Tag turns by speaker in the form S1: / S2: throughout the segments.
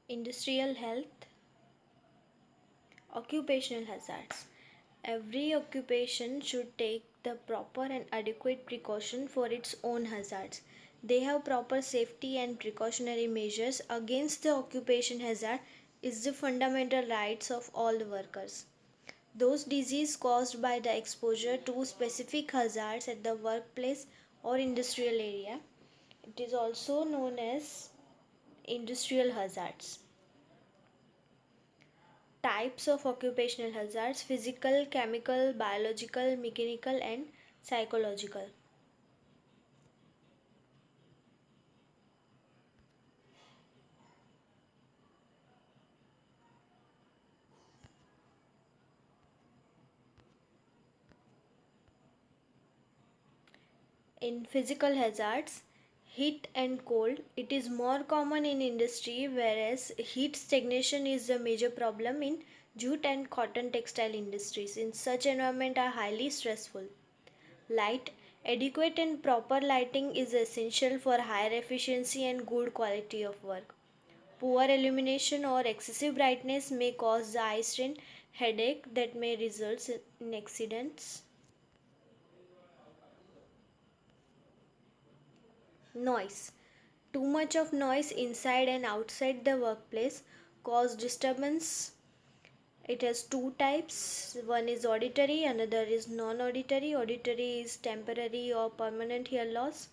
S1: Industrial health, occupational hazards. Every occupation should take the proper and adequate precaution for its own hazards. They have proper safety and precautionary measures against the occupation hazard is the fundamental rights of all the workers. Those diseases caused by the exposure to specific hazards at the workplace or industrial area. It is also known as industrial hazards. Types of occupational hazards: physical, chemical, biological, mechanical, and psychological. In physical hazards, heat and cold, it is more common in industry, whereas heat stagnation is a major problem in jute and cotton textile industries. In such environment are highly stressful. Light, adequate and proper lighting is essential for higher efficiency and good quality of work. Poor illumination or excessive brightness may cause the eye strain, headache that may result in accidents. Noise. Too much of noise inside and outside the workplace cause disturbance. It has two types. One is auditory, another is non-auditory. Auditory is temporary or permanent hear loss.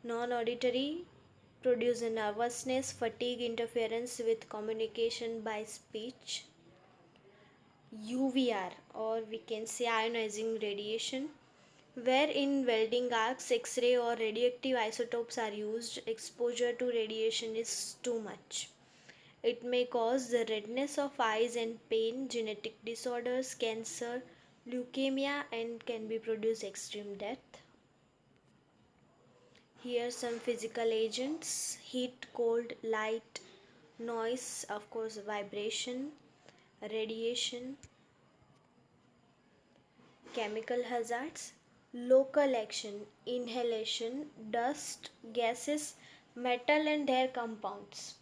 S1: Non-auditory produce nervousness, fatigue, interference with communication by speech. UVR, or we can say ionizing radiation, where in welding arcs, X-ray or radioactive isotopes are used, exposure to radiation is too much. It may cause the redness of eyes and pain, genetic disorders, cancer, leukemia, and can be produce extreme death. Here are some physical agents: heat, cold, light, noise, of course, vibration, radiation. Chemical hazards: local action, inhalation, dust, gases, metal and air compounds.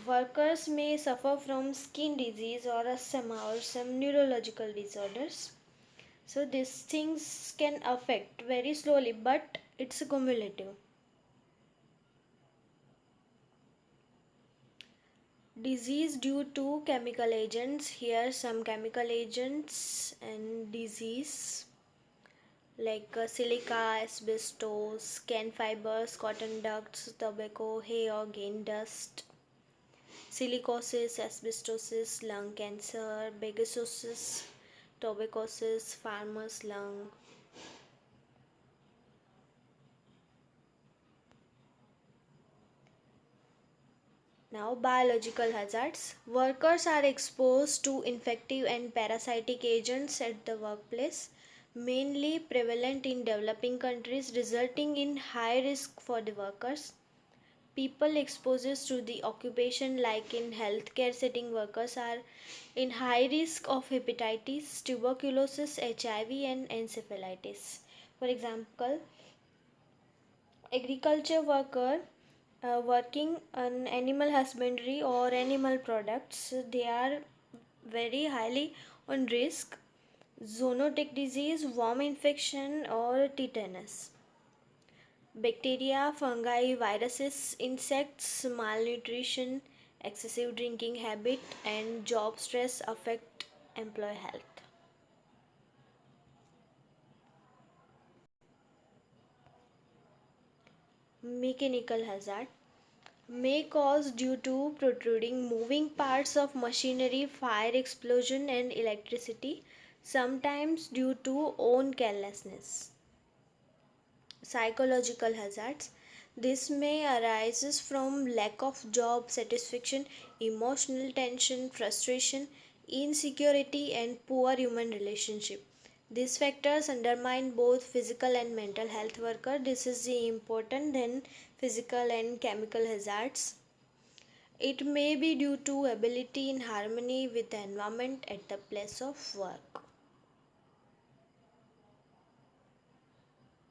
S1: Workers may suffer from skin disease or asthma or some neurological disorders. So these things can affect very slowly, but it's cumulative. Disease due to chemical agents. Here some chemical agents and disease like silica, asbestos, can fibers, cotton ducts, tobacco, hay or grain dust, silicosis, asbestosis, lung cancer, bagasosis, tuberculosis, farmer's lung. Now, biological hazards. Workers are exposed to infective and parasitic agents at the workplace, mainly prevalent in developing countries, resulting in high risk for the workers. People exposed to the occupation, like in healthcare setting, workers are in high risk of hepatitis, tuberculosis, HIV, and encephalitis. For example, agriculture worker working on animal husbandry or animal products, they are very highly on risk. Zoonotic disease, worm infection, or tetanus. Bacteria, fungi, viruses, insects, malnutrition, excessive drinking habit, and job stress affect employee health. Mechanical hazard may cause due to protruding moving parts of machinery, fire, explosion, and electricity, sometimes due to own carelessness. Psychological hazards. This may arise from lack of job satisfaction, emotional tension, frustration, insecurity, and poor human relationship. These factors undermine both physical and mental health worker. This is the important than physical and chemical hazards. It may be due to ability in harmony with the environment at the place of work.